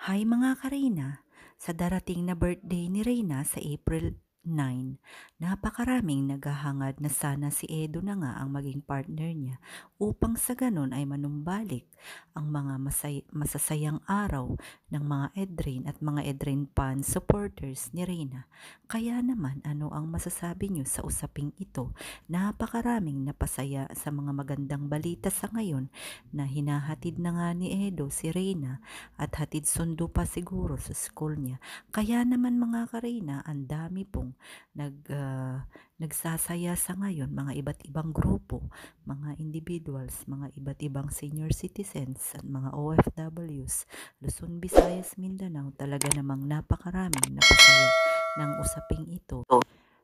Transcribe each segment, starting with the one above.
Hi mga Karina, sa darating na birthday ni Reyna sa April 9, napakaraming naghahangad na sana si Edo na nga ang maging partner niya upang sa ganon ay manumbalik ang mga masasayang araw ng mga Edrin at mga Edrin fan supporters ni Reyna. Kaya naman ano ang masasabi niyo sa usaping ito? Napakaraming napasaya sa mga magandang balita sa ngayon na hinahatid na nga ni Edo si Reyna at hatid sundo pa siguro sa school niya. Kaya naman mga Karina, ang dami pong nagsasaya sa ngayon, mga iba't ibang grupo, mga individuals, mga iba't ibang senior citizens at mga OFWs, Luzon, Visayas, Mindanao, talaga namang napakaraming napasaya ng usaping ito.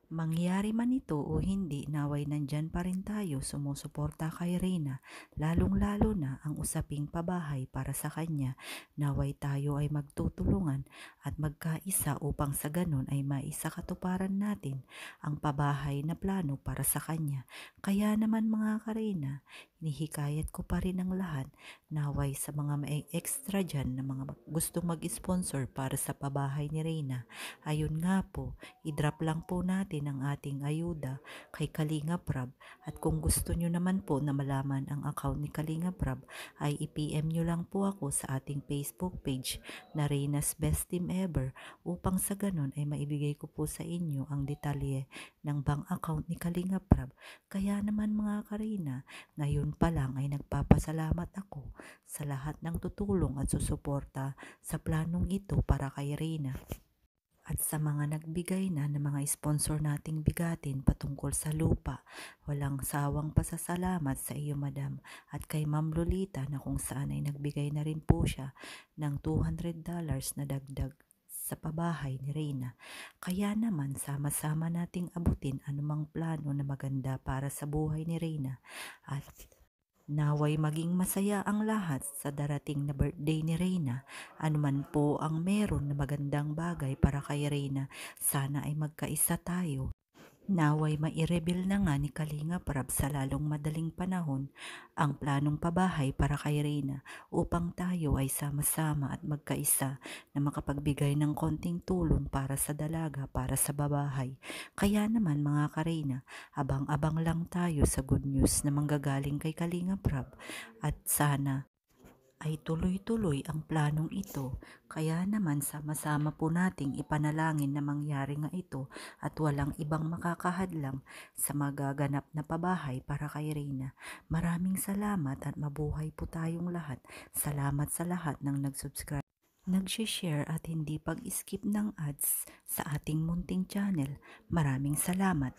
Mangyari man ito o hindi, naway nandyan pa rin tayo sumusuporta kay Reyna, lalong-lalo na ang usaping pabahay para sa kanya. Naway tayo ay magtutulungan at magkaisa upang sa ganon ay maisakatuparan natin ang pabahay na plano para sa kanya. Kaya naman mga Kareyna, hinihikayat ko pa rin ang lahat, naway sa mga may extra dyan na mga gustong mag-sponsor para sa pabahay ni Reyna. Ayun nga po, i-drop lang po natin ang ating ayuda kay Kalinga Prab, at kung gusto nyo naman po na malaman ang account ni Kalinga Prab ay i-PM nyo lang po ako sa ating Facebook page na Reyna's Best Team Ever upang sa ganon ay maibigay ko po sa inyo ang detalye ng bank account ni Kalinga Prab. Kaya naman mga Karina, ngayon pa lang ay nagpapasalamat ako sa lahat ng tutulong at susuporta sa planong ito para kay Reyna. At sa mga nagbigay na ng mga sponsor nating bigatin patungkol sa lupa, walang sawang pasasalamat sa iyo madam, at kay Ma'am Lolita na kung saan ay nagbigay na rin po siya ng $200 na dagdag sa pabahay ni Reyna. Kaya naman sama-sama nating abutin anumang plano na maganda para sa buhay ni Reyna, at naway maging masaya ang lahat sa darating na birthday ni Reyna. Anuman po ang meron na magandang bagay para kay Reyna, sana ay magkaisa tayo. Naway mai-reveal na nga ni Kalinga Prab sa lalong madaling panahon ang planong pabahay para kay Reyna upang tayo ay sama-sama at magkaisa na makapagbigay ng konting tulong para sa dalaga, para sa babahay. Kaya naman mga Kareyna, abang-abang lang tayo sa good news na manggagaling kay Kalinga Prab, at sana ay tuloy-tuloy ang planong ito. Kaya naman sama-sama po nating ipanalangin na mangyari nga ito at walang ibang makakahadlang sa magaganap na pabahay para kay Reyna. Maraming salamat at mabuhay po tayong lahat. Salamat sa lahat ng nag-subscribe, nag-share at hindi pag-skip ng ads sa ating munting channel. Maraming salamat.